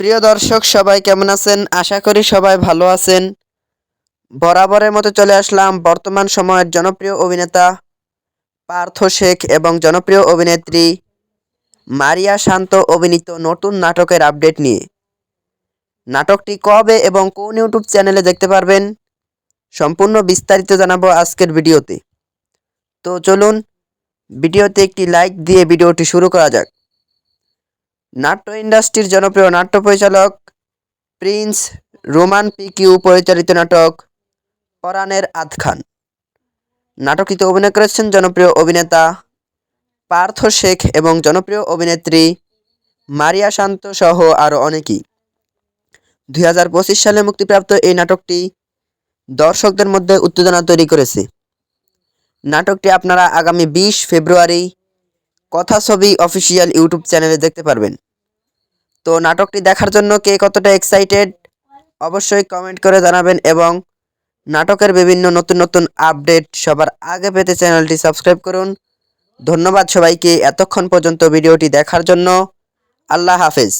প্রিয় দর্শক সবাই কেমন আছেন? আশা করি সবাই ভালো আছেন। বরাবরের মতো চলে আসলাম বর্তমান সময়ের জনপ্রিয় অভিনেতা পার্থ শেখ এবং জনপ্রিয় অভিনেত্রী মারিয়া শান্ত অভিনীত নতুন নাটকের আপডেট নিয়ে। নাটকটি কবে এবং কোন ইউটিউব চ্যানেলে দেখতে পারবেন সম্পূর্ণ বিস্তারিত জানাবো আজকের ভিডিওতে। তো চলুন ভিডিওতে একটি লাইক দিয়ে ভিডিওটি শুরু করা যাক। নাট্য ইন্ডাস্ট্রির জনপ্রিয় নাট্য পরিচালক প্রিন্স রোমান পিকিউ পরিচালিত নাটক পরাণের আধখান। নাটকটিতে অভিনয় করেছেন জনপ্রিয় অভিনেতা পার্থ শেখ এবং জনপ্রিয় অভিনেত্রী মারিয়া শান্ত সহ আরও অনেকেই। 2025 সালে মুক্তিপ্রাপ্ত এই নাটকটি দর্শকদের মধ্যে উত্তেজনা তৈরি করেছে। নাটকটি আপনারা আগামী 20 ফেব্রুয়ারি কথা ছবি অফিসিয়াল ইউটিউব চ্যানেলে দেখতে পারবেন। তো নাটকটি দেখার জন্য কে কতটা এক্সাইটেড অবশ্যই কমেন্ট করে জানাবেন এবং নাটকের বিভিন্ন নতুন নতুন আপডেট সবার আগে পেতে চ্যানেলটি সাবস্ক্রাইব করুন। ধন্যবাদ সবাইকে এতক্ষণ পর্যন্ত ভিডিওটি দেখার জন্য। আল্লাহ হাফেজ।